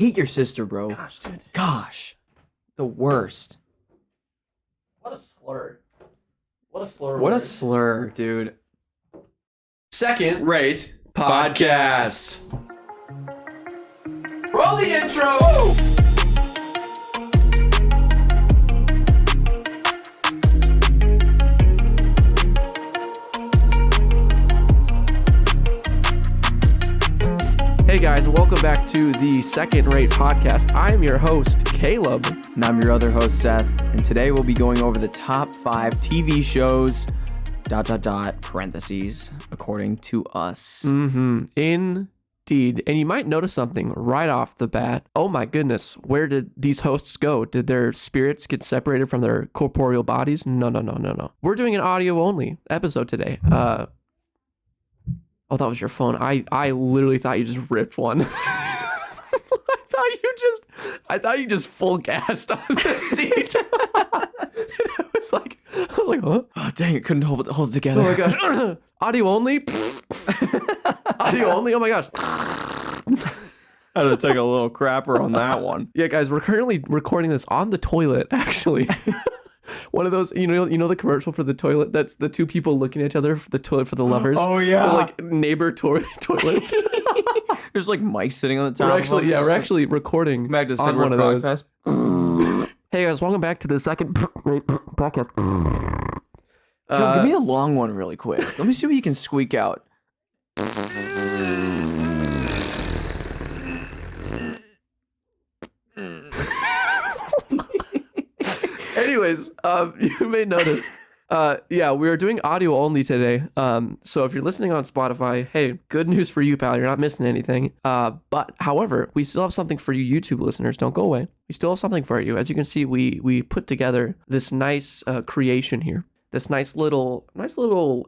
hate your sister, bro. Gosh, dude. Gosh. The worst. What a slur. What a slur. What a word. slur, dude. Second Rate podcast. Roll the intro. Hey guys, welcome back to the Second Rate Podcast. I am your host, Caleb. And I'm your other host, Seth. And today we'll be going over the top 5 TV shows, ... parentheses, according to us. Indeed. And you might notice something right off the bat. Oh my goodness, where did these hosts go? Did their spirits get separated from their corporeal bodies? No. We're doing an audio only episode today. Oh, that was your phone. I literally thought you just ripped one. I thought you just full gassed on the seat. I was like, huh? Oh, dang, it couldn't hold it together. Oh my gosh. Audio only? Audio only? Oh my gosh. I had to take a little crapper on that one. Yeah, guys, we're currently recording this on the toilet, actually. One of those, you know the commercial for the toilet? That's the two people looking at each other, for the toilet for the lovers. Oh, yeah. They're like neighbor toilets. There's like Mike sitting on the top. We're actually recording back to on one of those. Podcast. Hey guys, welcome back to the Second Rate Podcast. Yo, give me a long one really quick. Let me see what you can squeak out. Anyways, you may notice, we are doing audio only today. So if you're listening on Spotify, hey, good news for you, pal. You're not missing anything. But however, we still have something for you YouTube listeners. Don't go away. We still have something for you. As you can see, we put together this nice creation here. This nice little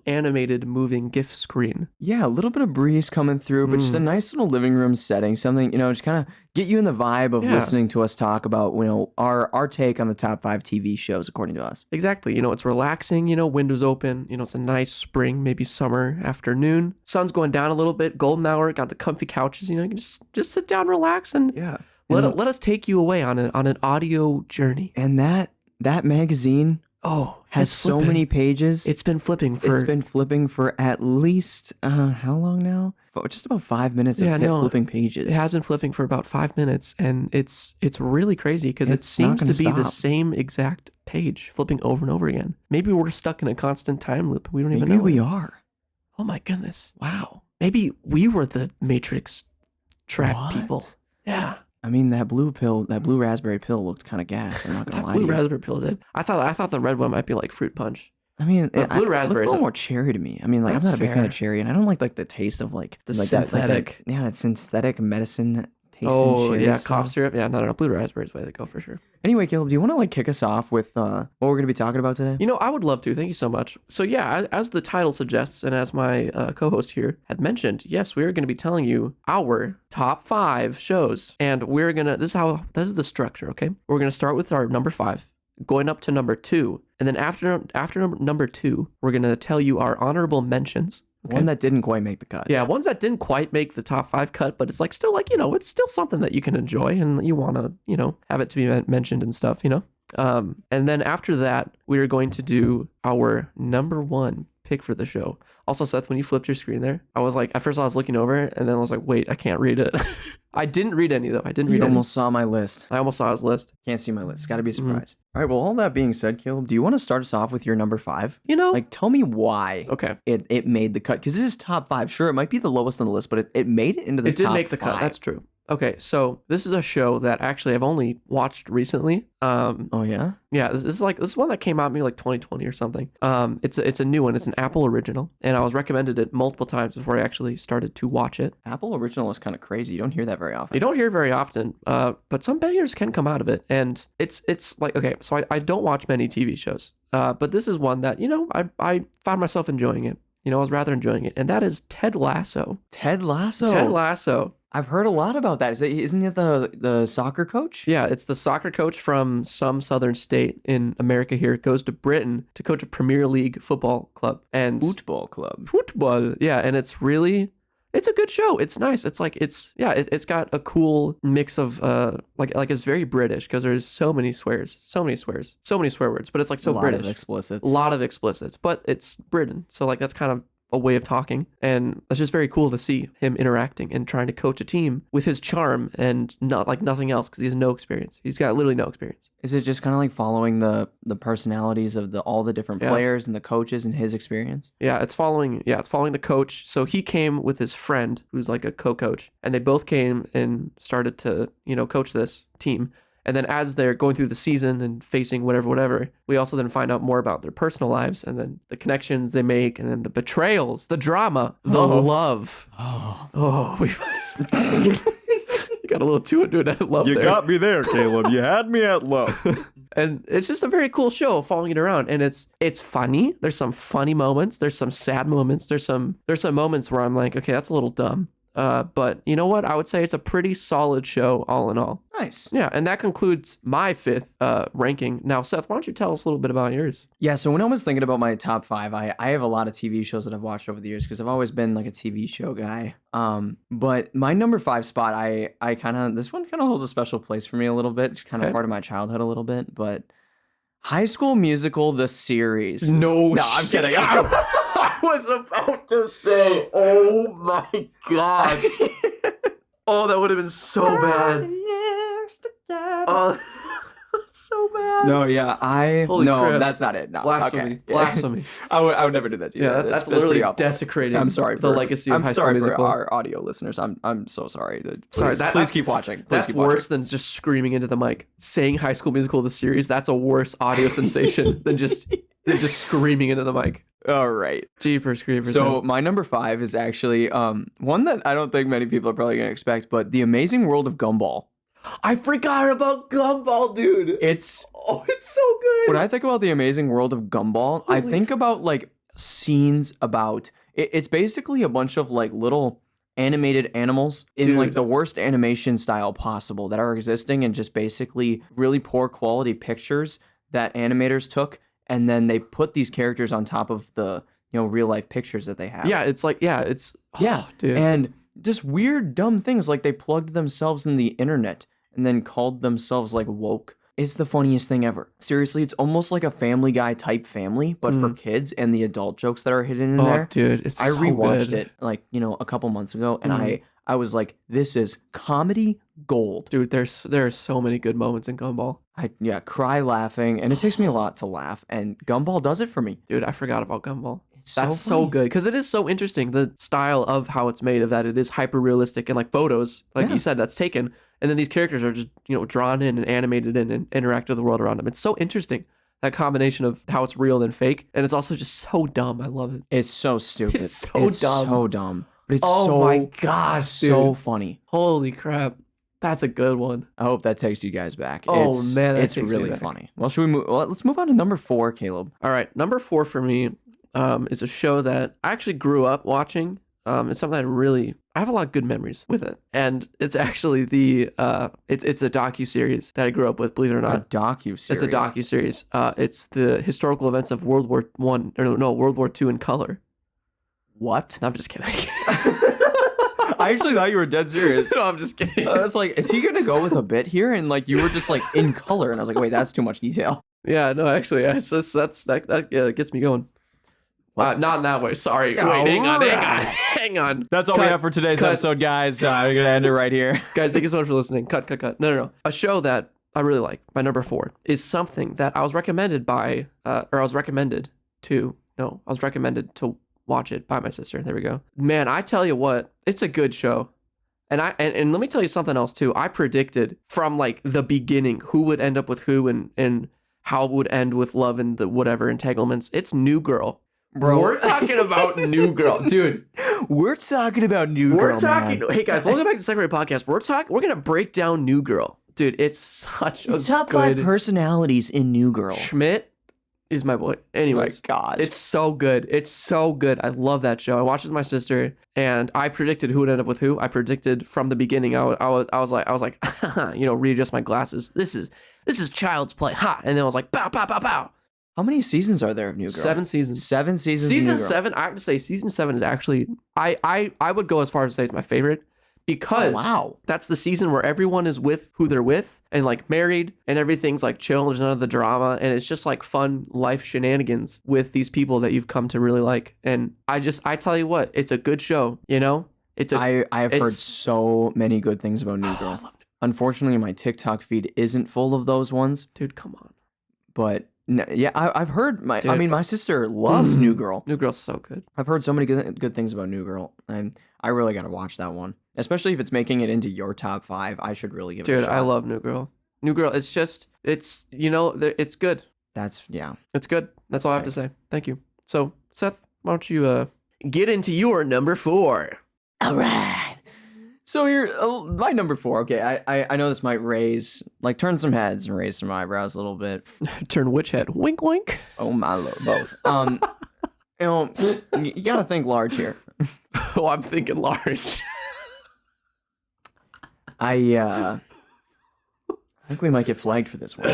animated moving GIF screen. Yeah, a little bit of breeze coming through, but just a nice little living room setting. Something, just kind of get you in the vibe of listening to us talk about, our take on the top 5 TV shows according to us. Exactly. It's relaxing, windows open, it's a nice spring, maybe summer afternoon. Sun's going down a little bit, golden hour, got the comfy couches, you can just sit down, relax, and let us take you away on an audio journey. And that magazine has so many pages. It's been flipping for at least how long now? Just about 5 minutes of flipping pages. It has been flipping for about 5 minutes, and it's really crazy because it seems to be the same exact page flipping over and over again. Maybe we're stuck in a constant time loop. We don't even know. Maybe we are. Oh my goodness! Wow. Maybe we were the Matrix trap people. Yeah. I mean, that blue raspberry pill looked kind of gas. I'm not gonna lie. Blue raspberry pill did. I thought the red one might be like fruit punch. I mean, blue raspberry looked a little more cherry to me. I mean, like, I'm not a big fan of cherry, and I don't like the taste of like the like synthetic. That synthetic medicine tasting. Oh cherry yeah, stuff. cough syrup. Yeah, no, blue raspberry is the way to go for sure. Anyway, Caleb, do you want to kick us off with what we're gonna be talking about today? I would love to. Thank you so much. So yeah, as the title suggests, and as my co-host here had mentioned, yes, we are going to be telling you our top 5 shows, and we're gonna. This is the structure. Okay, we're gonna start with our number 5, going up to number 2, and then after number 2, we're gonna tell you our honorable mentions. Okay. One that didn't quite make the cut. Yeah, ones that didn't quite make the top 5 cut, but it's like still like, it's still something that you can enjoy and you want to, have it to be mentioned and stuff, And then after that, we are going to do our number 1 pick for the show. Also, Seth, when you flipped your screen there, I was like, at first I was looking over and then I was like, wait, I can't read it. I didn't read any though. You almost saw my list. I almost saw his list. Can't see my list. It's got to be a surprise. All right, well, all that being said, Caleb, do you want to start us off with your number 5? Tell me why it made the cut. Because this is top 5. Sure, it might be the lowest on the list, but it made it into the top 5. It did make the cut. That's true. Okay, so this is a show that actually I've only watched recently. Oh yeah? Yeah, this is one that came out maybe like 2020 or something. It's a new one. It's an Apple original, and I was recommended it multiple times before I actually started to watch it. Apple original is kind of crazy. You don't hear that very often. You don't hear it very often, but some bangers can come out of it, and it's like, okay, so I don't watch many TV shows, but this is one that, I found myself enjoying it. I was rather enjoying it, and that is Ted Lasso. Ted Lasso? Ted Lasso. I've heard a lot about that. Isn't it the soccer coach? Yeah, it's the soccer coach from some southern state in America here. Goes to Britain to coach a Premier League football club. And Football club. Football, yeah. And it's really It's a good show. It's nice. It's like it's got a cool mix of like it's very British because there's so many swear words, but it's like so British. A lot of explicits, but it's Britain, so like that's kind of a way of talking, and it's just very cool to see him interacting and trying to coach a team with his charm and not like nothing else because he has no experience. He's got literally no experience. Is it just kind of like following the personalities of all the different players and the coaches and his experience? Yeah, it's following the coach. So he came with his friend who's like a co-coach, and they both came and started to, coach this team. And then as they're going through the season and facing whatever, we also then find out more about their personal lives and then the connections they make and then the betrayals, the drama, the love. We got a little too into that love there. You got me there, Caleb. You had me at love. And it's just a very cool show following it around. And it's funny. There's some funny moments. There's some sad moments. There's some moments where I'm like, okay, that's a little dumb. But you know what? I would say it's a pretty solid show all in all. Nice. Yeah, and that concludes my 5th ranking. Now, Seth, why don't you tell us a little bit about yours? Yeah, so when I was thinking about my top 5, I have a lot of TV shows that I've watched over the years because I've always been like a TV show guy. But my number 5 spot, this one kind of holds a special place for me a little bit. It's kind of part of my childhood a little bit, but High School Musical, the series. No, I'm kidding. I was about to say, oh my gosh. Oh, that would have been so bad. Oh, so bad. No, yeah, Holy crap. That's not it. No, Blasphemy. Okay. Blasphemy. I would never do that to you. Yeah, that's literally desecrating. I'm sorry the legacy of High School Musical. For our audio listeners. I'm so sorry. Please keep watching. That's worse than just screaming into the mic. Saying High School Musical the series, that's a worse audio sensation than just screaming into the mic. All right. Jeepers creepers. So my number 5 is actually one that I don't think many people are probably going to expect, but The Amazing World of Gumball. I forgot about Gumball, dude. It's so good. When I think about The Amazing World of Gumball, I think about like scenes about it's basically a bunch of like little animated animals in like the worst animation style possible that are existing, and just basically really poor quality pictures that animators took, and then they put these characters on top of the real life pictures that they have. Yeah, it's like dude. And just weird dumb things like they plugged themselves in the internet and then called themselves like woke. It's the funniest thing ever. Seriously, it's almost like a Family Guy type family, but for kids, and the adult jokes that are hidden in there. Dude, it's I rewatched it like, a couple months ago, and I was like, this is comedy gold. Dude, there are so many good moments in Gumball. I cry laughing, and it takes me a lot to laugh, and Gumball does it for me. Dude, I forgot about Gumball. That's so good because it is so interesting, the style of how it's made, of that it is hyper realistic, and like photos, like you said, that's taken, and then these characters are just drawn in and animated in and interact with the world around them. It's so interesting, that combination of how it's real and fake, and it's also just so dumb. I love it. It's so stupid. It's so dumb. But it's my gosh, so dude. Funny. Holy crap. That's a good one. I hope that takes you guys back. Man, it's really funny. Well, let's move on to number 4, Caleb. All right, number 4 for me is a show that I actually grew up watching. It's something I have a lot of good memories with it, and it's actually it's a docu-series that I grew up with. Believe it or not, a docu-series. It's a docu-series. It's the historical events of World War II in color. What? No, I'm just kidding. I actually thought you were dead serious. No, I'm just kidding. I was like, is he gonna go with a bit here? And like, you were just like in color, and I was like, wait, that's too much detail. Yeah, no, actually, that gets me going. Not in that way. Sorry. Wait, hang on. That's all we have for today's episode, guys. We're going to end it right here. Guys, thank you so much for listening. Cut. No. A show that I really like, my number 4, is something that I was recommended to watch it by my sister. There we go. Man, I tell you what, it's a good show. And let me tell you something else too. I predicted from like the beginning who would end up with who and how it would end with love and the whatever entanglements. It's New Girl. Bro, we're talking about New Girl, dude. We're talking about New Girl. Hey guys, welcome back to the Second Rate Podcast. We're gonna break down New Girl, dude. It's such a top 5 personalities in New Girl. Schmidt is my boy. Anyways, my God, it's so good. It's so good. I love that show. I watched it with my sister, and I predicted who would end up with who. I predicted from the beginning. I was like, readjust my glasses. This is child's play, ha! And then I was like, pow, pow, pow, pow. How many seasons are there of New Girl? 7 seasons. 7 seasons. Season of New Girl. 7, I have to say, season 7 is actually I would go as far as to say it's my favorite because that's the season where everyone is with who they're with and like married and everything's like chill. There's none of the drama and it's just like fun life shenanigans with these people that you've come to really like. And I tell you what, it's a good show. You know, I have heard so many good things about New Girl. Unfortunately, my TikTok feed isn't full of those ones. Dude, come on. But yeah, I've heard my sister loves New Girl. New Girl's so good. I've heard so many good things about New Girl. I really got to watch that one. Especially if it's making it into your top 5, I should really give it a shot. Dude, I love New Girl. New Girl, it's it's good. It's good. That's all I have to say. Thank you. So, Seth, why don't you get into your number 4? All right. So my number 4. Okay, I know this might turn some heads and raise some eyebrows a little bit. Turn which head? Wink, wink. Oh my lord, both. You gotta think large here. Oh, I'm thinking large. I think we might get flagged for this one.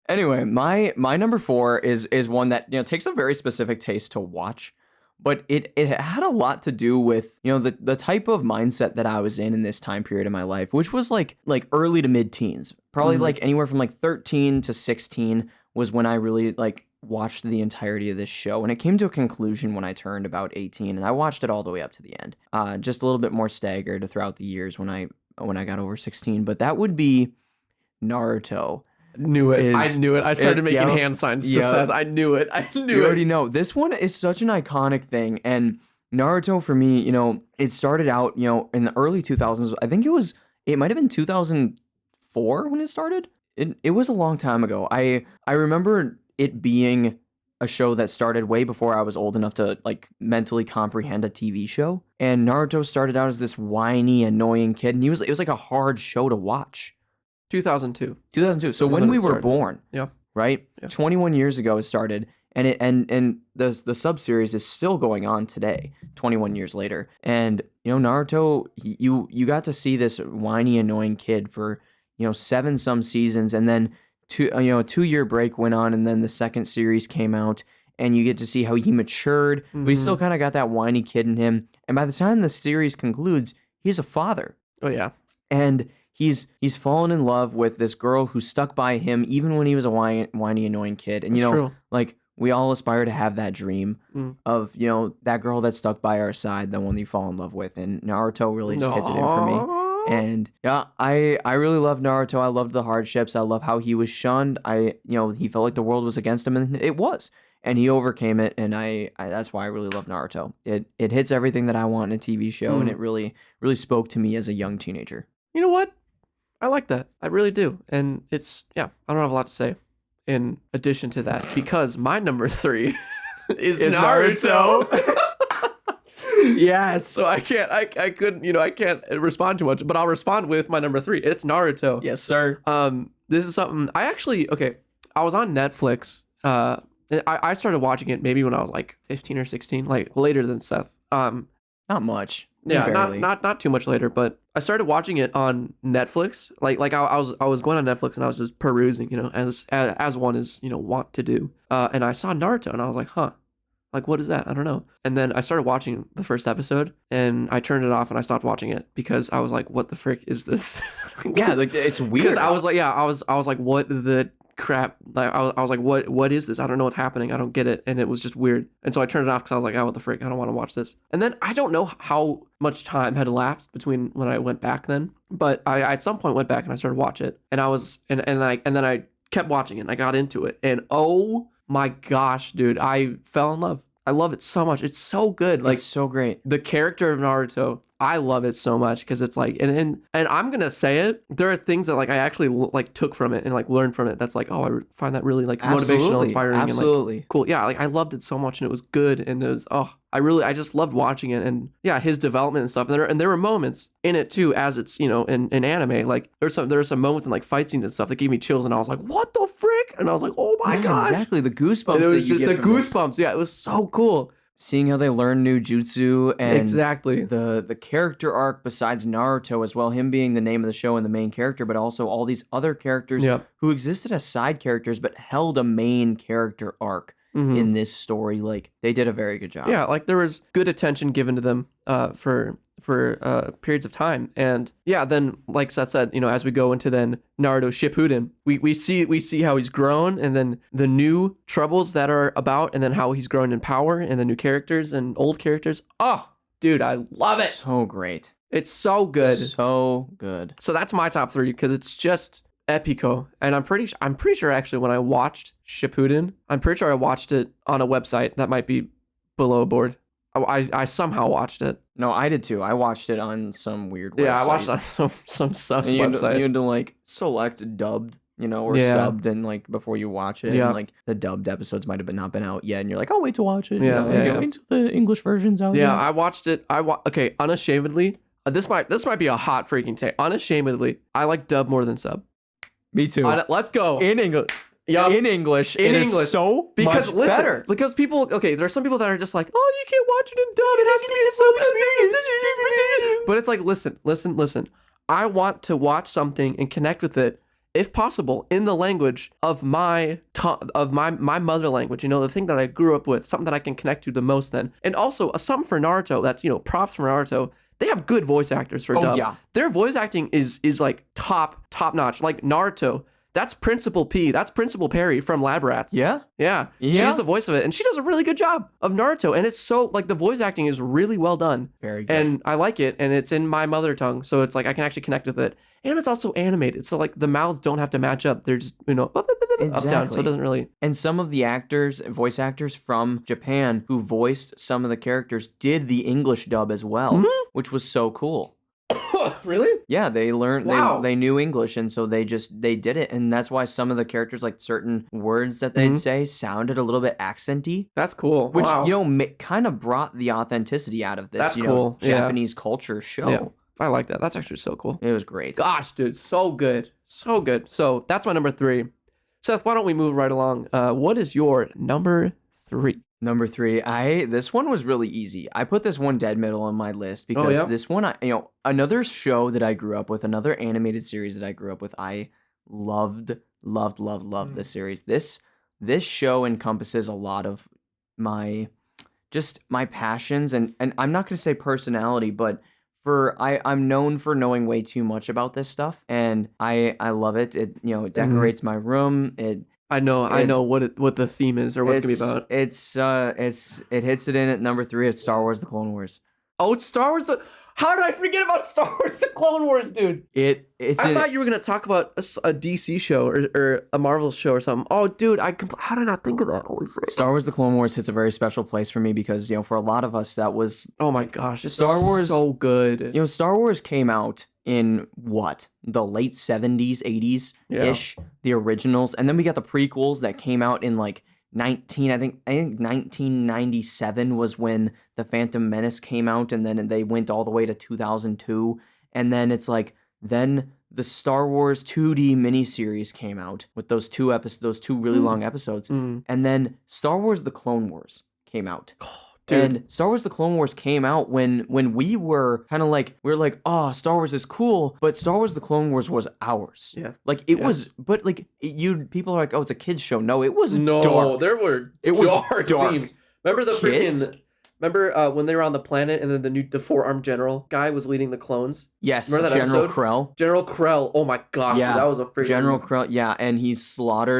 Anyway, my number 4 is one that takes a very specific taste to watch, but it had a lot to do with the type of mindset that I was in this time period of my life, which was like early to mid teens, probably like anywhere from like 13 to 16 was when I really like watched the entirety of this show, and it came to a conclusion when I turned about 18, and I watched it all the way up to the end. Just a little bit more staggered throughout the years when I got over 16, but that would be Naruto. I knew it. I started making hand signs to Seth. I knew it. You already know. This one is such an iconic thing, and Naruto for me, it started out, in the early 2000s. I think it might have been 2004 when it started. It was a long time ago. I remember it being a show that started way before I was old enough to like mentally comprehend a TV show. And Naruto started out as this whiny, annoying kid, and it was like a hard show to watch. 2002. So when we were born, yeah, right? Yeah. 21 years ago it started, and the sub series is still going on today, 21 years later. And Naruto, you got to see this whiny, annoying kid for 7 some seasons, and then a 2-year break went on, and then the second series came out, and you get to see how he matured, but he still kind of got that whiny kid in him. And by the time the series concludes, he's a father. Oh yeah, and he's fallen in love with this girl who stuck by him even when he was a whiny, annoying kid. And like we all aspire to have that dream of that girl that stuck by our side, the one that you fall in love with. And Naruto really just hits it in for me. And yeah, I really love Naruto. I loved the hardships. I love how he was shunned. He felt like the world was against him, and it was. And he overcame it, and I that's why I really love Naruto. It hits everything that I want in a TV show, and it really, really spoke to me as a young teenager. You know what? I like that. I really do. And I don't have a lot to say in addition to that, because my number 3 is Naruto. Yes. So I can't respond too much, but I'll respond with my number 3. It's Naruto. Yes, sir. This is something I was on Netflix. I started watching it maybe when I was like 15 or 16, like later than Seth. Not much. Yeah, not too much later, but I started watching it on Netflix. Like I was going on Netflix and I was just perusing, as one is, want to do. And I saw Naruto and I was like, huh. Like, what is that? I don't know. And then I started watching the first episode and I turned it off and I stopped watching it because I was like, what the frick is this? Yeah, like it's weird. Because I was like, what the crap? Like, I was like, what is this? I don't know what's happening. I don't get it. And it was just weird. And so I turned it off because I was like, oh, what the frick? I don't want to watch this. And then I don't know how much time had elapsed between when I went back then, but I at some point went back and I started to watch it. And I was, and then I kept watching it and I got into it. And oh my gosh, dude, I fell in love. I love it so much. It's so good. Like, it's so great. The character of Naruto, I love it so much because it's like, and I'm gonna say it. There are things that like I actually like took from it and like learned from it. That's like, oh, I find that really like motivational, inspiring, absolutely, and like cool. Yeah, like I loved it so much and it was good and it was I just loved watching it and yeah, his development and stuff. And there were moments in it too, as it's in anime. Like there were some moments in like fight scenes and stuff that gave me chills and I was like, what the frick? And I was like, oh my gosh, exactly the goosebumps. And it was just the goosebumps. Yeah, it was so cool. seeing how they learn new jutsu and Exactly. the character arc besides Naruto as well, him being the name of the show and the main character, but also all these other characters Yep. who existed as side characters but held a main character arc Mhm. in this story. Like, they did a very good job. Yeah, like there was good attention given to them for periods of time, and yeah, then like Seth said, you know, as we go into then Naruto Shippuden, we see how he's grown, and then the new troubles that are about, and then how he's grown in power, and the new characters and old characters. Oh, dude, I love it. So great. It's so good. So good. So that's my top 3 because it's just epico, and I'm pretty sure actually when I watched Shippuden, I'm pretty sure I watched it on a website that might be below board. I somehow watched it. No, I did too. I watched it on some weird website. Yeah, I watched it on some sus And you website. had to like select dubbed, you know, or Yeah. subbed, and like before you watch it, Yeah. and like the dubbed episodes might have not been out yet, and you're like, I'll wait to watch it. Yeah, you know, yeah, like, yeah. wait till the English version's out. Yeah, I watched it. Okay, unashamedly. This might be a hot freaking take. Unashamedly, I like dub more than sub. Me too. Let's go. In English. Yup. In English. In it is English. so Because much listen, better. because people, okay, there are some people that are just like, oh, you can't watch it in dub. It has to be in sub experience. But it's like, listen. I want to watch something and connect with it, if possible, in the language of my mother language. You know, the thing that I grew up with, something that I can connect to the most. Then, and also something for Naruto. That's, you know, props for Naruto. They have good voice actors for dub. Yeah. Their voice acting is like top notch. Like Naruto. That's Principal P. That's Principal Perry from Lab Rats. Yeah. Yeah. Yeah. She's the voice of it. And she does a really good job of Naruto. And it's so, like, the voice acting is really well done. Very good. And I like it. And it's in my mother tongue. So it's like I can actually connect with it. And it's also animated. So, like, the mouths don't have to match up. They're just, you know, up, down. So Exactly. it doesn't really. And some of the voice actors from Japan who voiced some of the characters did the English dub as well, which was so cool. Really? Yeah, they learned, Wow. they knew English, and so they did it. And that's why some of the characters, like certain words that they'd say, sounded a little bit accenty, That's cool. which, Wow. you know, kind of brought the authenticity out of this, That's you cool. know, Yeah. Japanese culture show. Yeah. I like that. That's actually so cool. It was great. Gosh, dude. So good. So good. So that's my number 3. Seth, why don't we move right along? What is your number 3? Number 3, this one was really easy. I put this one dead middle on my list because yeah? this one, another show that I grew up with, another animated series that I grew up with, I loved this series. This show encompasses a lot of my passions, and I'm not going to say personality, but I'm known for knowing way too much about this stuff, and I love it. It decorates my room. I know what the theme is or what's gonna be about. It hits it in at number 3. It's Star Wars: The Clone Wars. Oh, it's Star Wars. How did I forget about Star Wars: The Clone Wars, dude? I thought you were gonna talk about a DC show or a Marvel show or something. Oh, dude, how did I not think of that? Holy frick. Star Wars: The Clone Wars hits a very special place for me because, for a lot of us that was, Oh my gosh, it's Star Wars- so good. Star Wars came out in the late 70s, 80s ish, the originals, and then we got the prequels that came out in like I think 1997 was when The Phantom Menace came out, and then they went all the way to 2002, and then it's like then the Star Wars 2D miniseries came out with those two really long episodes, and then Star Wars: The Clone Wars came out. Dude. And Star Wars: The Clone Wars came out when we were kind of like, oh, Star Wars is cool, but Star Wars: The Clone Wars was ours. Yeah. Like it was, but like people are like, oh, it's a kid's show. No, it was No, dark. there were dark themes. Remember the Kids? freaking. Remember when they were on the planet and then the four-armed general guy was leading the clones? Yes, Remember that General episode? Krell. General Krell. Oh my gosh, Yeah, dude, that was a freaking General Krell, yeah, and he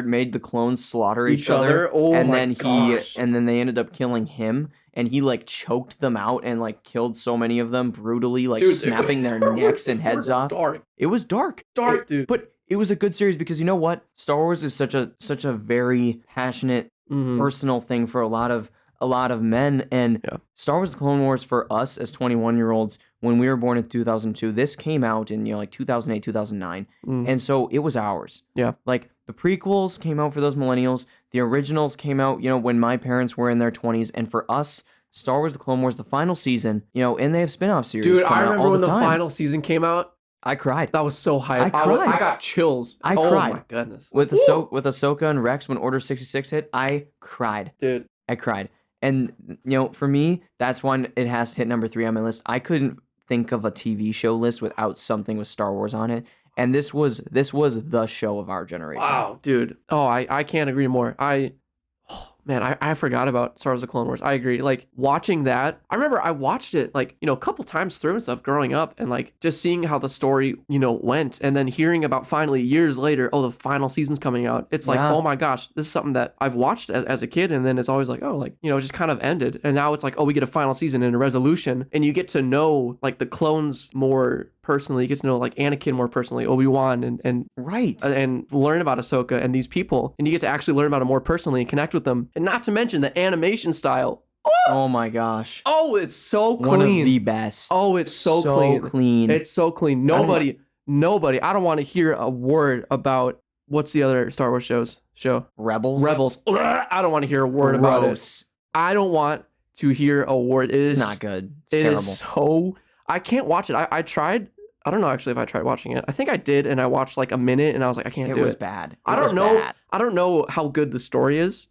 made the clones slaughter each other. Oh and my then gosh. and then they ended up killing him, and he like choked them out and like killed so many of them brutally, like Dude, snapping their necks and heads off. Dark. It was dark. Dude. But it was a good series because you know what? Star Wars is such a very passionate, personal thing for a lot of men, and Star Wars: The Clone Wars for us as 21-year-olds when we were born in 2002, this came out in like 2008, 2009, and so it was ours. Yeah. Like the prequels came out for those millennials, the originals came out, when my parents were in their 20s, and for us, Star Wars: The Clone Wars, the final season, and they have spin-off series. Dude, coming I out remember all when the time. final season came out. I cried. That was so hype. I cried. I got chills. I Oh cried. my goodness. With Ahsoka and Rex when Order 66 hit. I cried. Dude. I cried. And for me, that's one. It has to hit number 3 on my list. I couldn't think of a TV show list without something with Star Wars on it. And this was the show of our generation. Wow, dude. Oh, I can't agree more. I forgot about Star Wars: The Clone Wars. I agree. Like watching that, I remember I watched it like, a couple times through and stuff growing up, and like just seeing how the story, went, and then hearing about finally years later, the final season's coming out. It's like, oh my gosh, this is something that I've watched as a kid, and then it's always like, just kind of ended. And now it's like, we get a final season and a resolution, and you get to know like the clones more personally. You get to know like Anakin more personally, Obi-Wan, and right, and learn about Ahsoka and these people, and you get to actually learn about them more personally and connect with them. And not to mention the animation style. Oh my gosh. Oh, it's so clean. One of the best. Oh, it's so clean. It's so clean. Nobody. I don't want to hear a word about what's the other Star Wars show? Rebels. I don't want to hear a word about it. I don't want to hear a word. It's not good. It's terrible. I can't watch it. I tried. I don't know actually if I tried watching it. I think I did, and I watched like a minute, and I was like, I can't do it. It was bad. I don't know how good the story is,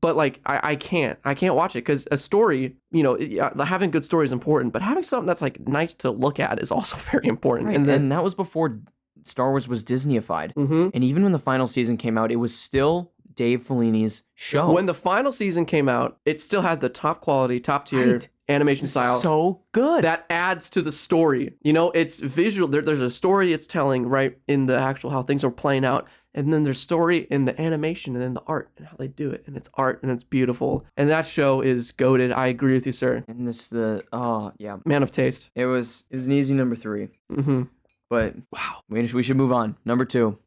but like I can't watch it because a story, having good story is important, but having something that's like nice to look at is also very important. Right. And that was before Star Wars was Disneyified. Mm-hmm. And even when the final season came out, it was still Dave Filoni's show. When the final season came out, it still had the top quality, top tier animation style. So good. That adds to the story. It's visual. There's a story it's telling right in the actual how things are playing out. And then there's story in the animation and then the art and how they do it. And it's art and it's beautiful. And that show is goated. I agree with you, sir. And Man of taste. It was an easy number 3. Mm-hmm. But wow, we should move on. Number 2.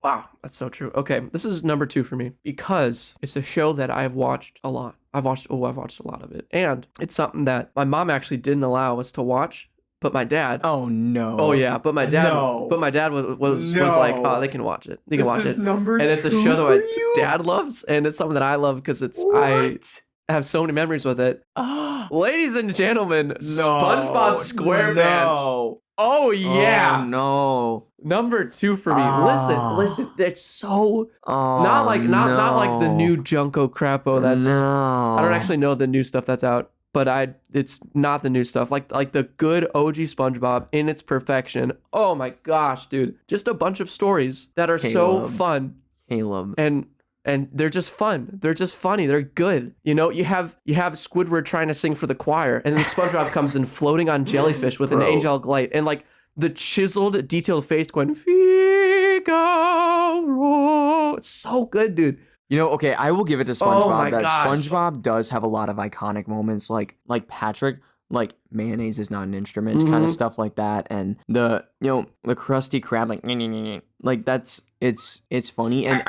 Wow, that's so true. Okay, this is number 2 for me because it's a show that I've watched a lot. I've watched a lot of it. And it's something that my mom actually didn't allow us to watch, but my dad. Oh no. Oh yeah, but my dad was like, "Oh, they can watch it. They can watch it." And it's a show that my dad loves, and it's something that I love because I have so many memories with it. Ladies and gentlemen, SpongeBob SquarePants. No. Oh yeah. Oh no. Number 2 for me. Listen. It's so not like the new Junko Crapo. That's I don't actually know the new stuff that's out, but it's not the new stuff. Like the good OG SpongeBob in its perfection. Oh my gosh, dude! Just a bunch of stories that are so fun. Caleb. And they're just fun. They're just funny. They're good. You have Squidward trying to sing for the choir, and then SpongeBob comes in floating on jellyfish with an angelic light, and like the chiseled, detailed face going Figaro. It's so good, dude. Okay, I will give it to SpongeBob. SpongeBob does have a lot of iconic moments, like Patrick. Like mayonnaise is not an instrument, kind of stuff like that, and the Krusty Krab, like that's it's funny, and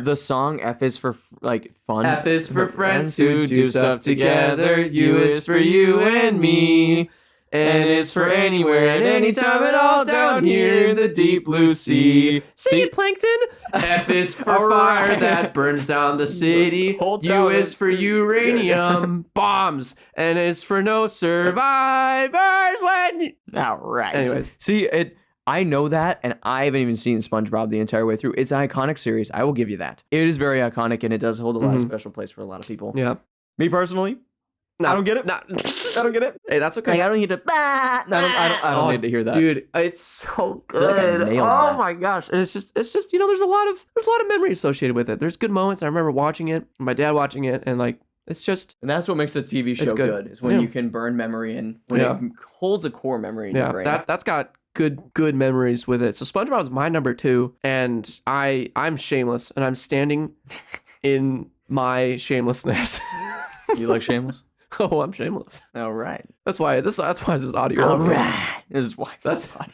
the song F is for like fun. F is for friends who do stuff together. U is for you and me. N is for anywhere and anytime at all down here in the deep blue sea. Sing it, Plankton. F is for fire that burns down the city. U is for uranium bombs. N is for no survivors when... All right. Anyways. See, I know that, and I haven't even seen SpongeBob the entire way through. It's an iconic series. I will give you that. It is very iconic, and it does hold a lot of special place for a lot of people. Yeah. Me personally, I don't get it. I don't get it. Hey, that's okay. Like, I don't need to. I don't need to hear that, dude. It's so good. Like oh my gosh! And it's just there's a lot of memory associated with it. There's good moments. I remember watching it, my dad watching it, and like it's just. And that's what makes a TV show good. Is when you can burn memory and when it holds a core memory in your brain. That's got good memories with it. So SpongeBob is my number 2, and I'm shameless, and I'm standing in my shamelessness. You like Shameless? Oh, I'm shameless. All right. That's why this is audio. All right. This is why this is audio.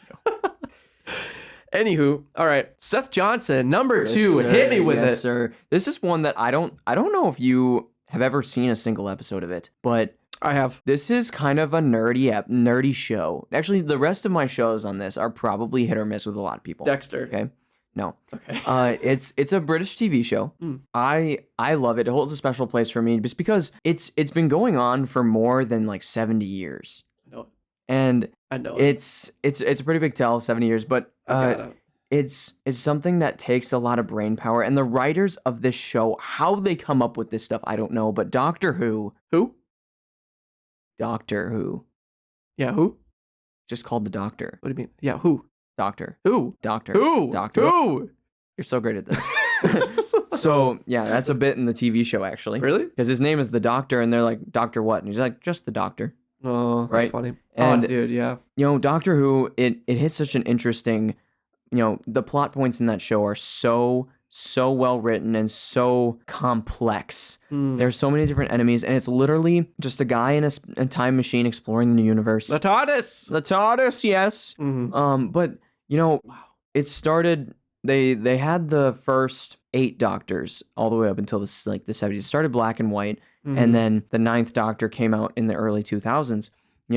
Anywho, all right. Seth Johnson, number 2. Hit me with it. Yes, sir. This is one that I don't know if you have ever seen a single episode of it, but I have. This is kind of a nerdy show. Actually, the rest of my shows on this are probably hit or miss with a lot of people. Dexter. Okay. No. Okay. It's a British TV show. I love it. It holds a special place for me just because it's been going on for more than like 70 years. I know it. And I know it. It's a pretty big tell, 70 years, but it's something that takes a lot of brain power. And the writers of this show, how they come up with this stuff, I don't know. But Doctor Who, Who? Yeah, who? just called the Doctor. What do you mean? Yeah, who? Doctor. Who? Doctor. Who? Doctor. Who? You're so great at this. So, yeah, that's a bit in the TV show, actually. Really? Because his name is the Doctor, and they're like, Doctor what? And he's like, just the Doctor. Oh, that's Right? funny. And, oh, dude, yeah. Doctor Who, it hits such an interesting, the plot points in that show are so well written and so complex. There's so many different enemies, and it's literally just a guy in a time machine exploring the universe. The TARDIS. The TARDIS, yes. But wow. It started. They had the first 8 Doctors all the way up until the 70s. It started black and white, and then the 9th Doctor came out in the early 2000s.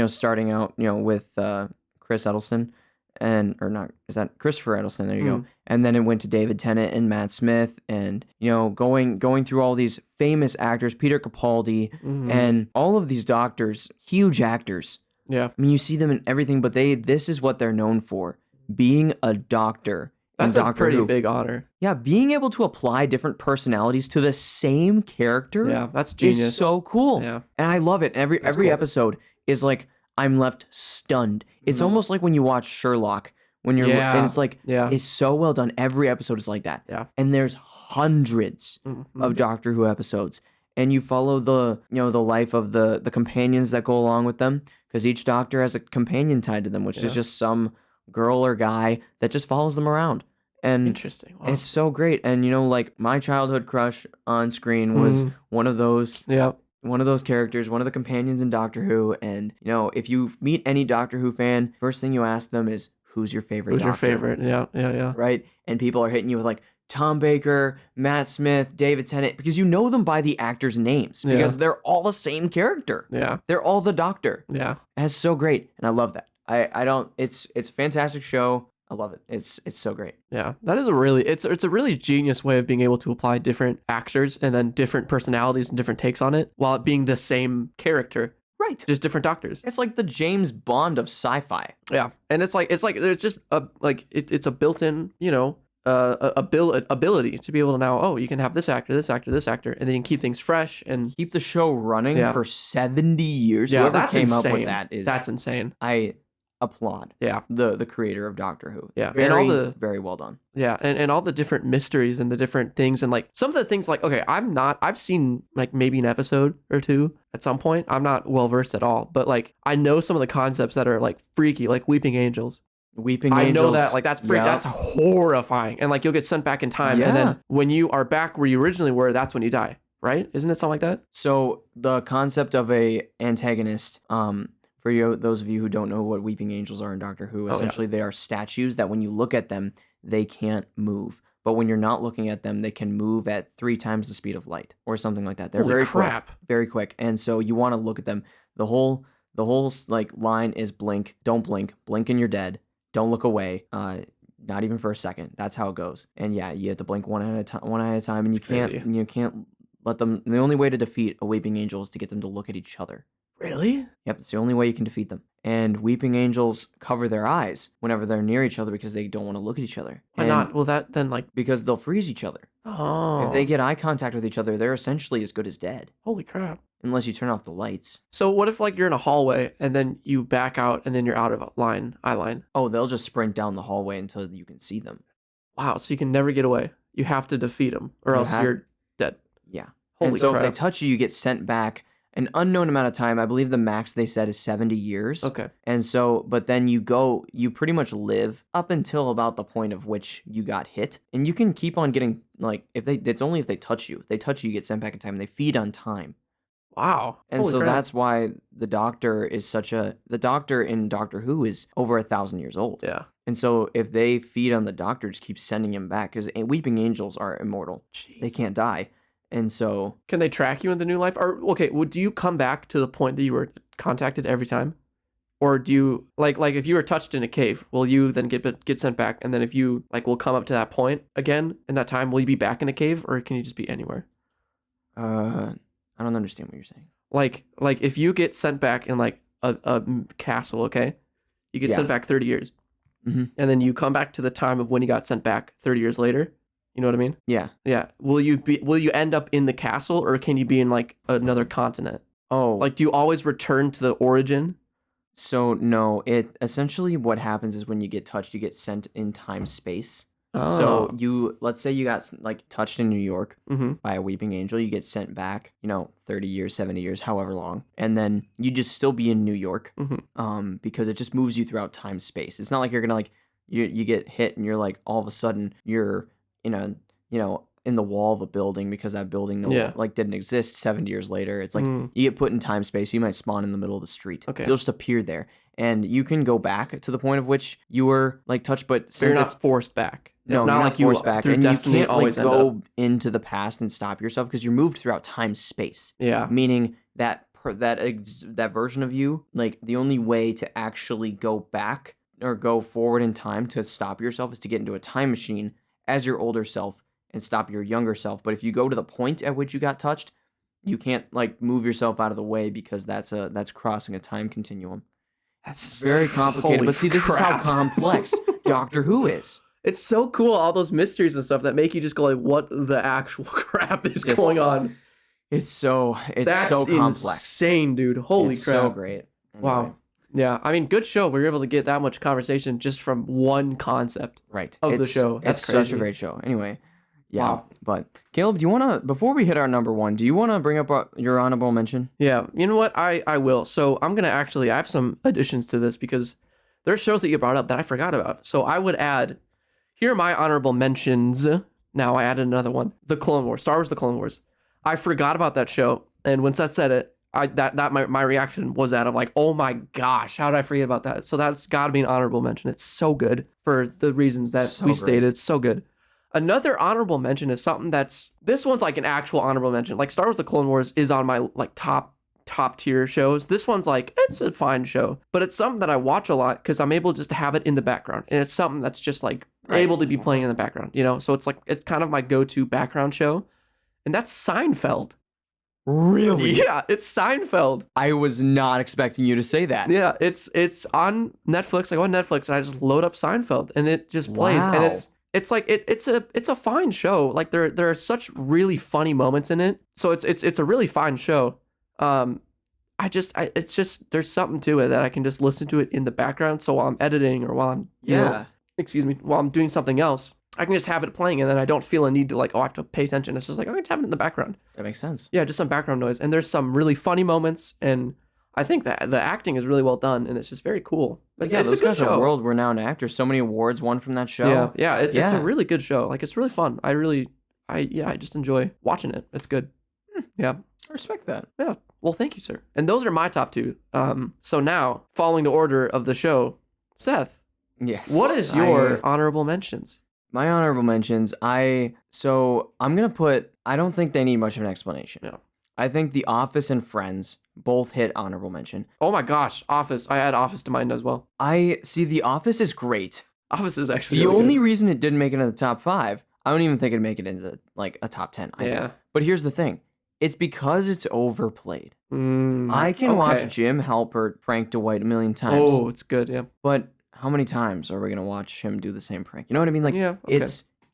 Starting out with Chris Eccleston. Is that Christopher Eccleston? There you go. And then it went to David Tennant and Matt Smith, and going through all these famous actors, Peter Capaldi, and all of these doctors, huge actors. Yeah, I mean, you see them in everything, but this is what they're known for: being a doctor. That's a pretty big honor. Yeah, being able to apply different personalities to the same character. Yeah, that's genius. Is so cool. Yeah, and I love it. Every cool. episode is like, I'm left stunned. It's almost like when you watch Sherlock, when you're, and it's like, it's so well done. Every episode is like that. Yeah. And there's hundreds of Doctor Who episodes, and you follow the life of the companions that go along with them, because each Doctor has a companion tied to them, which is just some girl or guy that just follows them around. And interesting. Wow. It's so great. And like my childhood crush on screen was one of those. Yeah. One of those characters, one of the companions in Doctor Who. And, if you meet any Doctor Who fan, first thing you ask them is, who's your favorite Doctor? Who's your favorite? Yeah. Right? And people are hitting you with like Tom Baker, Matt Smith, David Tennant, because you know them by the actors' names, because they're all the same character. Yeah. They're all the Doctor. Yeah. That's so great. And I love that. It's a fantastic show. I love it. It's so great. Yeah, that is it's a really genius way of being able to apply different actors and then different personalities and different takes on it while it being the same character. Right. Just different doctors. It's like the James Bond of sci-fi. Yeah. And it's like there's just it's a built-in, ability to be able to now, you can have this actor, and then you can keep things fresh and keep the show running for 70 years. Yeah, Whoever that's came insane. up with that's insane. I applaud. Yeah. The creator of Doctor Who. Yeah. And very well done. Yeah. And all the different mysteries and the different things, and like some of the things, like, okay, I've seen like maybe an episode or two at some point. I'm not well versed at all, but like I know some of the concepts that are like freaky, like weeping angels. I know that, like, that's horrifying. And like you'll get sent back in time, and then when you are back where you originally were, that's when you die, right? Isn't it something like that? So the concept of a antagonist, for those of you who don't know what weeping angels are in Doctor Who, essentially they are statues that when you look at them, they can't move. But when you're not looking at them, they can move at 3 times the speed of light or something like that. They're very quick, very quick. And so you want to look at them. The whole like line is blink, don't blink, blink and you're dead. Don't look away. Not even for a second. That's how it goes. And yeah, you have to blink one eye at a time, and you can't let them. The only way to defeat a weeping angel is to get them to look at each other. Really? Yep, it's the only way you can defeat them. And weeping angels cover their eyes whenever they're near each other because they don't want to look at each other. Why not? Well, that then like because they'll freeze each other. Oh. If they get eye contact with each other, they're essentially as good as dead. Holy crap. Unless you turn off the lights. So what if like you're in a hallway and then you back out and then you're out of eye line? Oh, they'll just sprint down the hallway until you can see them. Wow, so you can never get away. You have to defeat them or else you're dead. Yeah. Holy crap. If they touch you, you get sent back an unknown amount of time. I believe the max they said is 70 years. Okay. And so, but then you pretty much live up until about the point of which you got hit. And you can keep on getting, like, it's only if they touch you. If they touch you, you get sent back in time, and they feed on time. Wow. And Holy so crap. that's why the Doctor in Doctor Who is over 1,000 years old. Yeah. And so if they feed on the Doctor, just keep sending him back, because weeping angels are immortal. Jeez. They can't die. And so... Can they track you in the new life? Or, okay, do you come back to the point that you were contacted every time? Or do you, like if you were touched in a cave, will you then get sent back? And then if you, like, will come up to that point again in that time, will you be back in a cave? Or can you just be anywhere? I don't understand what you're saying. Like if you get sent back in, like, a castle, okay? You get sent back 30 years. Mhm. and then you come back to the time of when you got sent back 30 years later. You know what I mean? Yeah. Yeah. Will you end up in the castle, or can you be in like another continent? Oh, Like, do you always return to the origin? so no, it essentially what happens is when you get touched, you get sent in time space. So Oh. let's say you got like touched in New York Mm-hmm. by a weeping angel, you get sent back, 30 years, 70 years, however long. And then you just still be in New York, Mm-hmm. because it just moves you throughout time space. It's not like you're gonna like you get hit and you're like all of a sudden you're in a in the wall of a building because that building Yeah. didn't exist 70 years later. It's like Mm. you get put in time space. You might spawn in the middle of the street. Okay. You'll just appear there, and you can go back to the point of which you were like touched, but So you're since not it's forced back. no, It's you're not not like you forced back, through and you destiny can't like always end up. go into the past and stop yourself because you're moved throughout time space. Yeah. Meaning that that version of you, like the only way to actually go back or go forward in time to stop yourself is to get into a time machine as your older self and stop your younger self. But if you go to the point at which you got touched, you can't like move yourself out of the way because that's crossing a time continuum. That's Very complicated. Holy But see, this is how crap. complex Doctor Who is. It's so cool, all those mysteries and stuff that make you just go like, what the actual crap is Just- going on? It's so That's complex. insane, dude. Holy It's crap. so great. Anyway, Wow. Yeah, I mean, good show. We were able to get that much conversation just from one concept. Right. Of the It's- show. That's It's such a crazy. great show. Anyway, yeah. Wow. But Caleb, do you want to, before we hit our number one, do you want to bring up your honorable mention? Yeah, you know what? I will. So I'm going to I have some additions to this because there are shows that you brought up that I forgot about. So I would add, here are my honorable mentions. Now I added another one. The Clone Wars. Star Wars The Clone Wars. I forgot about that show. And when Seth said it, my reaction was that of like, oh my gosh, how did I forget about that? So that's got to be an honorable mention. It's so good for the reasons that So we great. stated. It's so good. Another honorable mention is something this one's like an actual honorable mention. Like Star Wars The Clone Wars is on my like top tier shows. This one's like, it's a fine show, but it's something that I watch a lot because I'm able just to have it in the background. And it's something that's just like able to be playing in the background, So it's like, it's kind of my go-to background show. And that's Seinfeld. Really? Yeah, it's Seinfeld. I was not expecting you to say that. Yeah, it's on Netflix. I go on Netflix and I just load up Seinfeld and it just plays. And Wow. it's like it's a fine show. Like there are such really funny moments in it. So it's a really fine show. It's just there's something to it that I can just listen to it in the background. So while I'm editing or while I'm while I'm doing something else, I can just have it playing and then I don't feel a need to like, oh, I have to pay attention. It's just like, I'm going to have it in the background. That makes sense. Yeah, just some background noise. And there's some really funny moments. And I think that the acting is really well done. And it's just very cool. It's Those a good guys show. are world-renowned actors. So many awards won from that show. Yeah. It's a really good show. Like, it's really fun. I just enjoy watching it. It's good. Yeah. I respect that. Yeah. Well, thank you, sir. And those are my top two. So now, following the order of the show, Seth, Yes. what is your honorable mentions? My honorable mentions, I'm going to put, I don't think they need much of an explanation. Yeah. I think The Office and Friends both hit honorable mention. Oh my gosh, Office. I add Office to mine as well. I see The Office is great. Office is actually The really only good. reason it didn't make it into the top 5, I don't even think it'd make it into like a top 10 either. Yeah. But here's the thing. It's because it's overplayed. Mm, I can okay. watch Jim Halpert prank Dwight a million times. Oh, it's good, yeah. But how many times are we going to watch him do the same prank? You know what I mean? Like, Yeah, okay.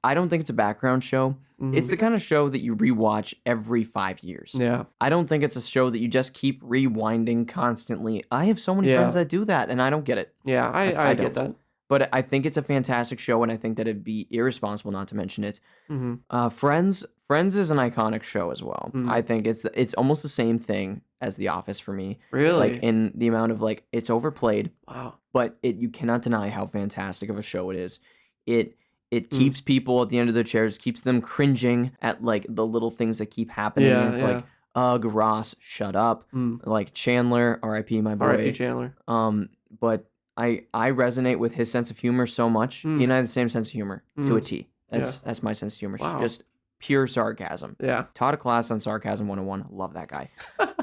I don't think it's a background show. Mhm. It's the kind of show that you rewatch every 5 years. Yeah. I don't think it's a show that you just keep rewinding constantly. I have so many Yeah. friends that do that, and I don't get it. Yeah, I get that. But I think it's a fantastic show, and I think that it'd be irresponsible not to mention it. Mm-hmm. Friends is an iconic show as well. Mhm. I think it's almost the same thing as The Office for me. Really? Like in the amount of like it's overplayed, Wow. but you cannot deny how fantastic of a show it is. It Mm. keeps people at the end of their chairs, keeps them cringing at like the little things that keep happening. Yeah, And it's yeah. like, ugh, Ross, shut up. Mm. Like Chandler, R.I.P. my boy. R.I.P. Chandler. But I resonate with his sense of humor so much. Mm. He and I have the same sense of humor to a Mm. T. That's my sense of humor. Wow. Just pure sarcasm. Yeah. Taught a class on Sarcasm 101. Love that guy.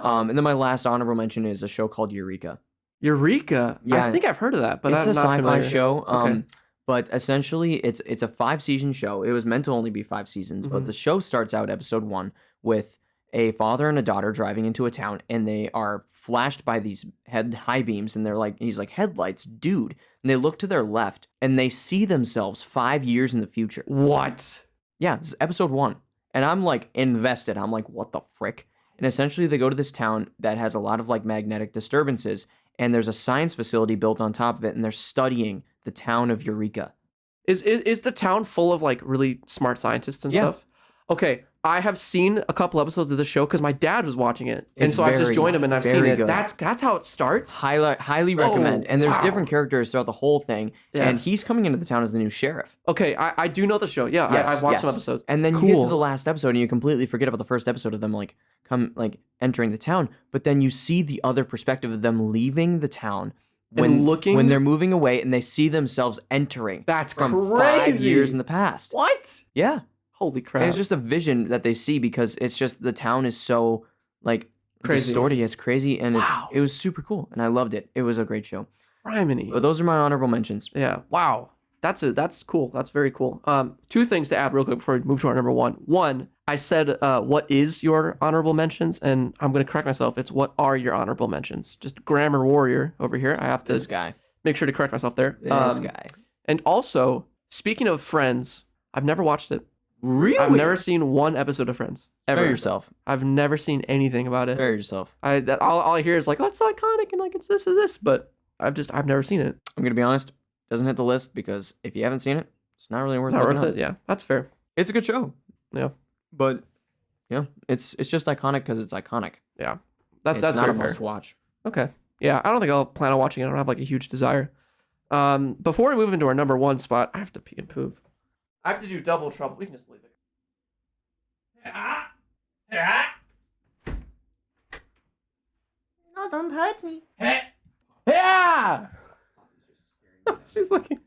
And then my last honorable mention is a show called Eureka. Eureka. Yeah. I think I've heard of that, but It's I'm a not sci-fi familiar. show. Okay. But essentially, it's a 5-season show. It was meant to only be 5 seasons, but Mhm. the show starts out episode 1 with a father and a daughter driving into a town, and they are flashed by these high beams, and he's like, headlights, dude. And and they look to their left and they see themselves 5 years in the future. What? Yeah, this is episode 1. And I'm like invested. I'm like, what the frick? And essentially they go to this town that has a lot of like magnetic disturbances, and there's a science facility built on top of it, and they're studying the town of Eureka. Is the town full of like really smart scientists and stuff? Okay, I have seen a couple episodes of the show because my dad was watching it, and so I've just joined him and I've seen it. Good. That's how it starts. Highly recommend. And there's different characters throughout the whole thing, and he's coming into the town as the new sheriff. Okay, I do know the show. Yeah, I've watched some episodes. And then you get to the last episode and you completely forget about the first episode of them like entering the town, but then you see the other perspective of them leaving the town. When they're moving away and they see themselves entering. That's from crazy. 5 years in the past. What? Yeah. Holy crap. And it's just a vision that they see because it's just the town is so like crazy. Distorted. It's crazy, and it was super cool, and I loved it. It was a great show. Criminy. But those are my honorable mentions. Yeah. Wow. That's cool. That's very cool. 2 things to add real quick before we move to our number 1. One, I said, what is your honorable mentions? And I'm going to correct myself. It's what are your honorable mentions? Just grammar warrior over here. I have to This guy. make sure to correct myself there. This guy. And also, speaking of Friends, I've never watched it. Really? I've never seen one episode of Friends. Ever. Spare yourself. I've never seen anything about it. Spare yourself. All I hear is like, oh, it's so iconic and like it's this and this, but I've never seen it. I'm going to be honest. Doesn't hit the list because if you haven't seen it, it's not really worth Not looking worth up. it. Yeah, that's fair. It's a good show. Yeah. But yeah, it's just iconic because it's iconic. Yeah. That's not very a fair. must watch. Okay. Yeah, I don't think I'll plan on watching it. I don't have like a huge desire. Before we move into our number 1 spot, I have to pee and poop. I have to do double trouble. We can just leave it. No, don't hurt me. Yeah. She's looking.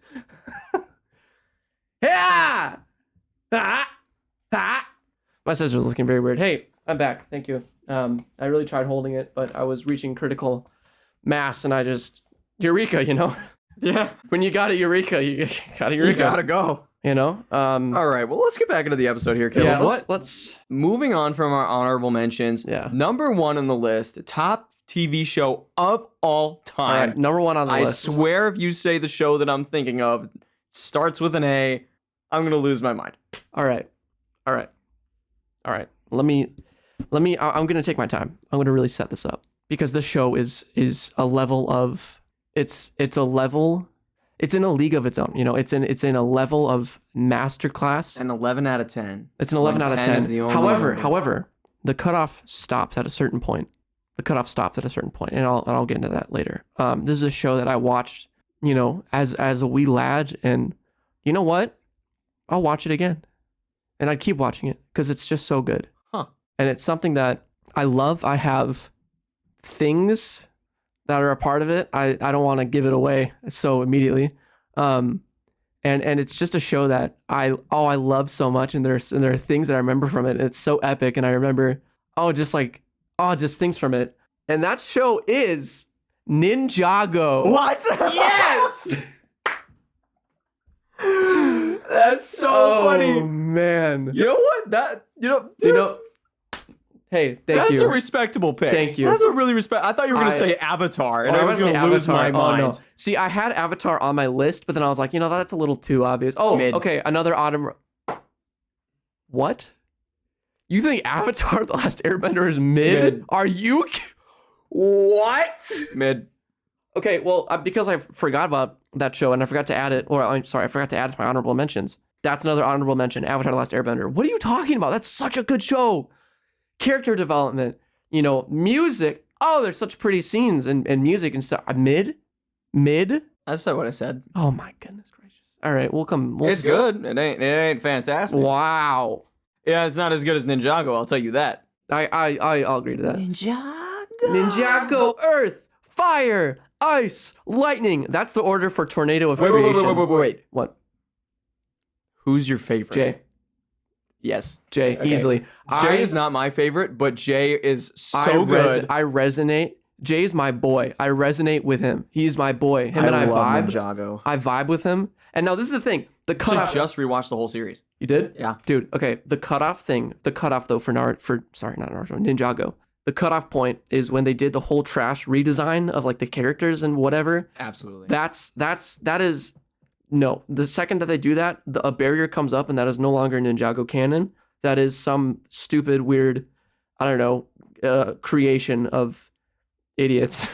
Yeah. My sister's looking very weird. Hey, I'm back. Thank you. I really tried holding it, but I was reaching critical mass, and I just Eureka. You know. Yeah. When you got a Eureka, you got a Eureka. You gotta go. You know. All right. Well, let's get back into the episode here, Caleb. Yeah. Let's. Moving on from our honorable mentions. Yeah. Number 1 on the list, top TV show of all time. All right, number 1 on the I list. swear, if you say the show that I'm thinking of starts with an A, I'm gonna lose my mind. All right. Let me. I'm gonna take my time. I'm gonna really set this up because this show is a level of. It's a level. It's in a league of its own. You know, it's in a level of masterclass. An 11 out of 10. It's an 11 out of 10. Is the only However, the cutoff stops at a certain point. And I'll get into that later. This is a show that I watched, you know, as a wee lad, and you know what? I'll watch it again, and I'd keep watching it because it's just so good. Huh. And it's something that I love. I have things that are a part of it. I don't want to give it away so immediately. And it's just a show that I love so much, and there are things that I remember from it. It's so epic, and I remember just things from it. And that show is Ninjago. What? Yes. That's so funny. Oh man. You know what? Hey, thank That's you. a respectable pick. Thank you. That's a really I thought you were going to say Avatar, and I was going to lose my mind. Oh, no. See, I had Avatar on my list, but then I was like, you know, that's a little too obvious. Oh, Mid. Okay, another autumn. What? You think Avatar: The Last Airbender is mid? Are you? What? Mid. Okay, well, because I forgot about that show and I forgot to add it, or I'm sorry, I forgot to add it to my honorable mentions. That's another honorable mention, Avatar: The Last Airbender. What are you talking about? That's such a good show. Character development, you know, music. Oh, there's such pretty scenes and music and stuff. Mid? That's not what I said. Oh my goodness gracious. All right, It's good. It ain't fantastic. Wow. Yeah, it's not as good as Ninjago, I'll tell you that. I'll agree to that. Ninjago. Earth, fire, ice, lightning. That's the order for tornado of creation. Wait. What? Who's your favorite? Jay. Yes. Jay, Okay. easily. Jay is not my favorite, but Jay is so good. I resonate. Jay's my boy. I resonate with him. He's my boy. Him and I love vibe. Ninjago. I vibe with him. And now this is the thing. The cutoff. Just rewatched the whole series. You did? Yeah. Dude, okay. The cutoff thing. The cutoff though for Ninjago. the cutoff point is when they did the whole trash redesign of like the characters and whatever. Absolutely. That is no. The second that they do that, a barrier comes up, and that is no longer Ninjago canon. That is some stupid, weird, I don't know, creation of idiots.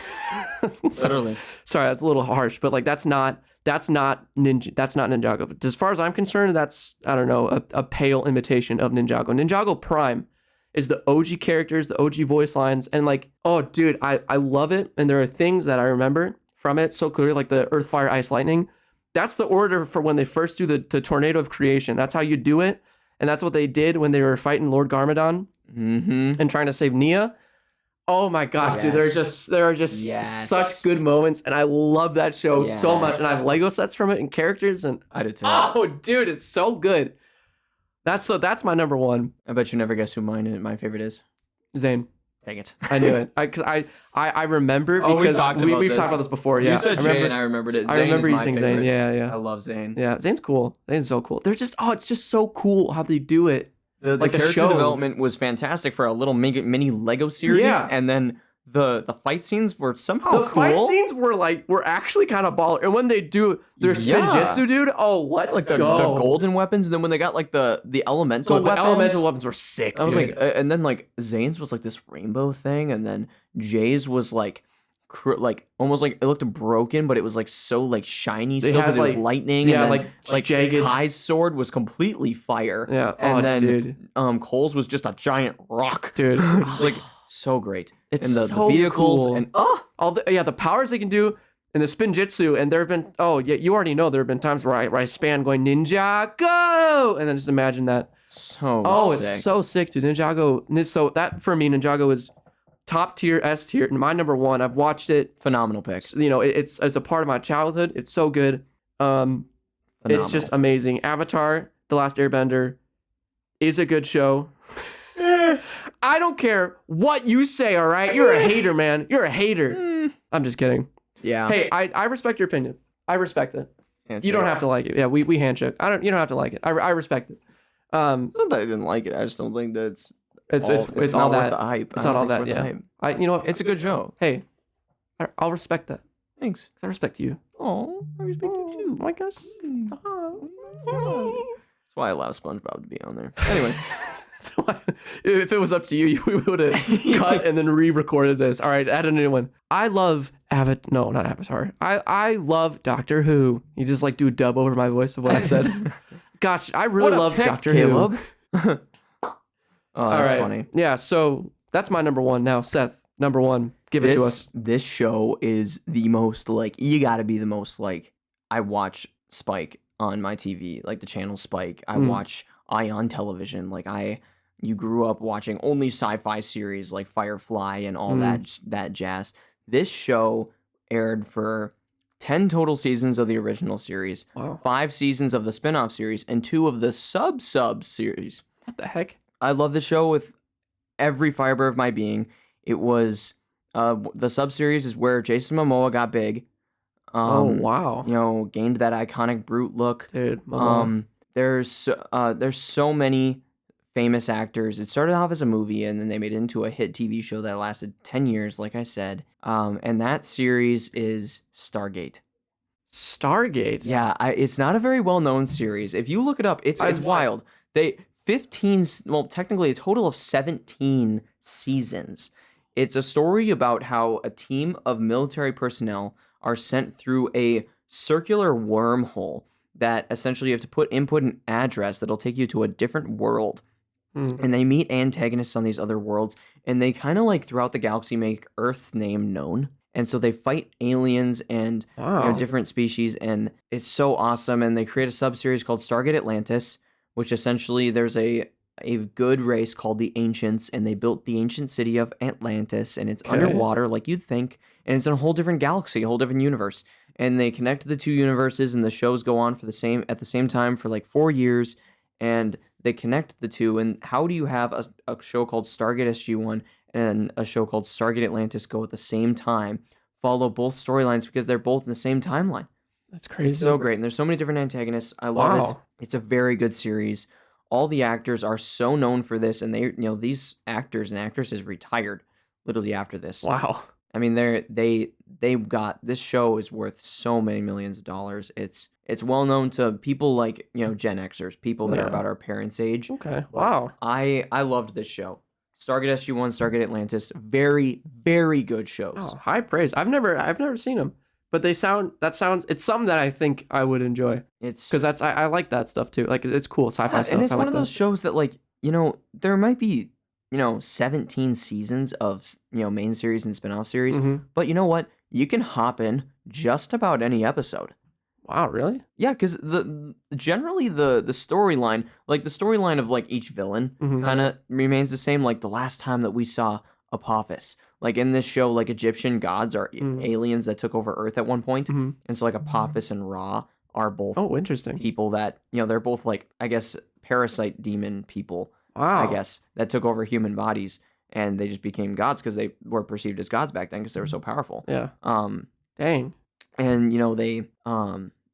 Literally. Sorry, that's a little harsh, but like that's not Ninjago. As far as I'm concerned, that's, I don't know, a pale imitation of Ninjago. Ninjago Prime is the OG characters, the OG voice lines, and like, oh dude, I love it. And there are things that I remember from it so clearly, like the Earth, Fire, Ice, Lightning. That's the order for when they first do the Tornado of Creation. That's how you do it. And that's what they did when they were fighting Lord Garmadon and trying to save Nia. Oh my gosh, dude, there are just such good moments, and I love that show so much. And I have Lego sets from it and characters, and I did too. Oh, dude, it's so good. That's my number one. I bet you never guess who my favorite is. Zane. Dang it. I knew it. Because I remember because we've talked about this before. Yeah, You said Jay and I remembered it. Zane I remember is you my saying favorite. Zane. Yeah. I love Zane. Yeah, Zane's cool. Zane's so cool. They're just it's just so cool how they do it. The like the character show development was fantastic for a little mini Lego series, and then the fight scenes were somehow cool. The fight scenes were actually kind of baller, and when they do their spin jitsu, dude, let's like go. The golden weapons, and then when they got like the elemental weapons, the elemental weapons were sick. I was dude. like, and then like Zane's was like this rainbow thing, and then Jay's was like almost like it looked broken, but it was like so like shiny still because it was lightning. Yeah, and then, like jagged. Kai's sword was completely fire. Yeah, and then dude. Cole's was just a giant rock, dude. It was like so great. It's and the so vehicles cool. and all the powers they can do in the spin jitsu, and there have been you already know there have been times where I span going Ninja go, and then just imagine that. So sick. It's so sick, dude. Ninjago. So that for me, Ninjago is top tier, S tier, and my number one. I've watched it. Phenomenal picks. You know, it's a part of my childhood. It's so good. It's just amazing. Avatar: The Last Airbender is a good show. I don't care what you say, all right? You're a hater, man. You're a hater. I'm just kidding. Yeah. Hey, I respect your opinion. I respect it. Handshake. You don't have to like it. Yeah, we handshake. You don't have to like it. I respect it. Not that I didn't like it. I just don't think that it's it's not all worth that. the hype. It's I not don't all think that. it's worth Yeah. the hype. You know what? It's a good show. Hey, I'll respect that. Thanks. 'Cause I respect you. Oh, I respect you too. Oh my gosh. That's why I allow SpongeBob to be on there. Anyway. If it was up to you, we would have cut and then re-recorded this. All right, add a new one. I love No, not Avatar. I love Doctor Who. You just like do a dub over my voice of what I said. Gosh, I really love Doctor Caleb. Who. Oh, that's funny. Yeah, so that's my number one. Now, Seth, number one. Give it to us. This show is the most like you gotta be the most like I watch Spike on my TV, like the channel Spike. I watch Ion Television. Like you grew up watching only sci-fi series like Firefly and all that jazz. This show aired for 10 total seasons of the original series, 5 seasons of the spin-off series, and 2 of the sub series. What the heck? I love the show with every fiber of my being. It was the sub series is where Jason Momoa got big. Wow. You know, gained that iconic brute look. Dude, Momoa. There's so many famous actors. It started off as a movie, and then they made it into a hit TV show that lasted 10 years, like I said. And that series is Stargate. Stargate? Yeah, it's not a very well-known series. If you look it up, it's wild. Technically a total of 17 seasons. It's a story about how a team of military personnel are sent through a circular wormhole that essentially you have to input an address that'll take you to a different world. And they meet antagonists on these other worlds, and they kind of like throughout the galaxy make Earth's name known. And so they fight aliens and different species, and it's so awesome. And they create a sub-series called Stargate Atlantis, which essentially there's a good race called the Ancients, and they built the ancient city of Atlantis, and it's underwater like you'd think, and it's in a whole different galaxy, a whole different universe. And they connect the two universes, and the shows go on at the same time for like 4 years, and they connect the two. And how do you have a show called Stargate SG-1 and a show called Stargate Atlantis go at the same time, follow both storylines because they're both in the same timeline? That's crazy. It's so great. And there's so many different antagonists. I love it. It's a very good series. All the actors are so known for this, and these actors and actresses retired. literally after this. Wow. I mean, they got this show is worth so many millions of dollars. It's well known to people like Gen Xers, people that are about our parents' age. Okay. Wow. I loved this show. Stargate SG-1, Stargate Atlantis, very very good shows. Oh, high praise. I've never seen them, but it's something that I think I would enjoy. It's because I like that stuff too. Like it's cool sci-fi stuff. and it's I one like of those shows that like there might be 17 seasons of main series and spin-off series, but you know what? You can hop in just about any episode. Wow, really? Yeah, because generally the storyline, like the storyline of like each villain, kind of remains the same. Like the last time that we saw Apophis, like in this show, like Egyptian gods are aliens that took over Earth at one point, and so like Apophis and Ra are both interesting people that they're both like I guess parasite demon people. Wow. I guess that took over human bodies and they just became gods because they were perceived as gods back then because they were so powerful. Yeah. Dang. And they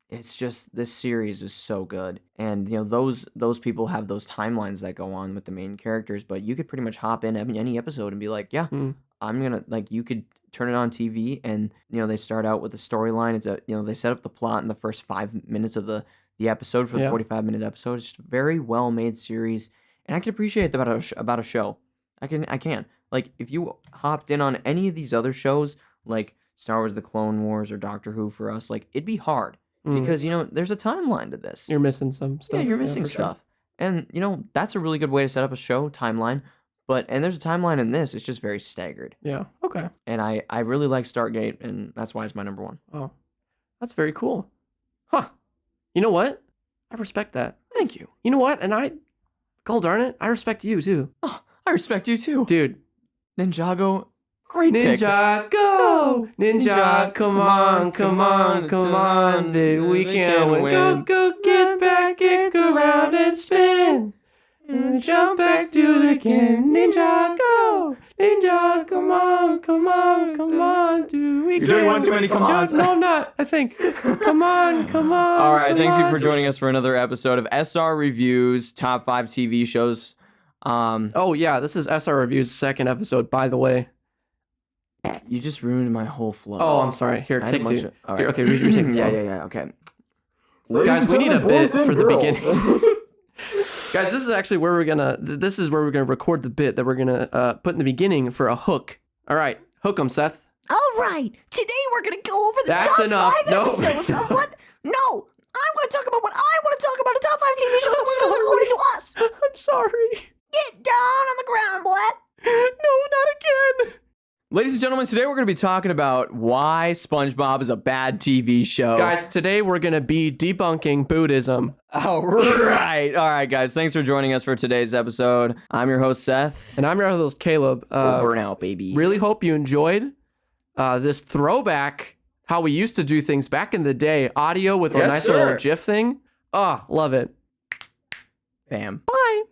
it's just this series is so good. And those people have those timelines that go on with the main characters, but you could pretty much hop in any episode and be like, yeah, I'm gonna like you could turn it on TV and they start out with the storyline. It's they set up the plot in the first 5 minutes of the episode for the 45-minute episode. It's just a very well made series. And I can appreciate that about a show. I can. Like, if you hopped in on any of these other shows, like Star Wars The Clone Wars or Doctor Who for us, like, it'd be hard. Because, there's a timeline to this. You're missing some stuff. Yeah, you're missing stuff. Sure. And, that's a really good way to set up a show, timeline. And there's a timeline in this. It's just very staggered. Yeah, okay. And I really like Stargate, and that's why it's my number one. Oh, that's very cool. Huh. You know what? I respect that. Thank you. You know what? And God darn it, I respect you too. Oh, I respect you too. Dude. Ninjago, great pick. Ninjago! Ninja, come on, baby, we can win. Go, get back, kick around and spin. And jump back, do it again. Ninja, go! Ninja, come on, do we You're doing one too many come-ons. No, I'm not, I think. Come on. All right, thanks you for joining us for another episode of SR Reviews, Top 5 TV Shows. Oh, yeah, this is SR Reviews' second episode, by the way. You just ruined my whole flow. Oh, I'm sorry. Here, take two. All right. Here, okay, retake the flow. Yeah, okay. Guys, we need a bit for the beginning. Guys, this is actually where we're gonna record the bit that we're gonna put in the beginning for a hook. All right, hook 'em, Seth. All right, today we're gonna go over the That's top enough. 5 No. episodes of what? No, I'm gonna talk about what I want to talk about. The top 5 TV shows that we're gonna according to us. I'm sorry. Get down on the ground, boy. No, not again. Ladies and gentlemen, today we're going to be talking about why SpongeBob is a bad TV show. Guys, today we're gonna be debunking Buddhism. All right, guys. Thanks for joining us for today's episode. I'm your host, Seth. And I'm your host, Caleb. Over and out, baby. Really hope you enjoyed this throwback, how we used to do things back in the day. Audio with a nice little GIF thing. Oh, love it. Bam. Bye.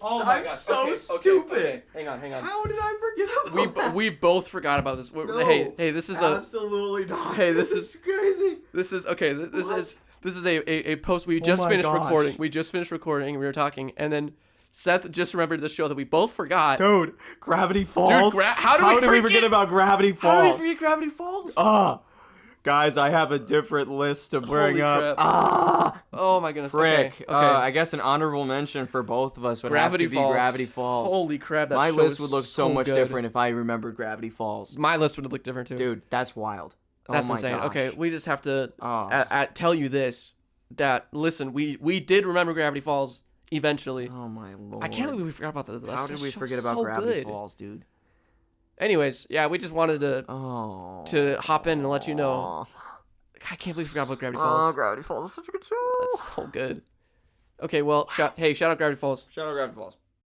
Oh my I'm God. so stupid. Okay. Hang on. How did I forget about that? We both forgot about this. No, Hey, this is absolutely not. Hey, this is crazy. This is okay. This is a post we just my finished gosh. recording. We just finished recording. We were talking, and then Seth just remembered the show that we both forgot. Dude, Gravity Falls. How did we forget about Gravity Falls? How did we forget Gravity Falls? Guys, I have a different list to bring Holy up. crap. Oh my goodness. Frick. Okay. I guess an honorable mention for both of us would have to be Gravity Falls. Holy crap, that My show list is would look so much good. different if I remembered Gravity Falls. My list would look different too. Dude, that's wild. That's oh my insane. Gosh. Okay, we just have to Oh. tell you this, that listen, we did remember Gravity Falls eventually. Oh my lord. I can't believe we forgot about that. How did we forget about so Gravity good. Falls, dude? Anyways, yeah, we just wanted to hop in and let you know. I can't believe we forgot about Gravity Falls. Oh, Gravity Falls is such a good show. That's so good. Okay, well, shout out Gravity Falls. Shout out Gravity Falls.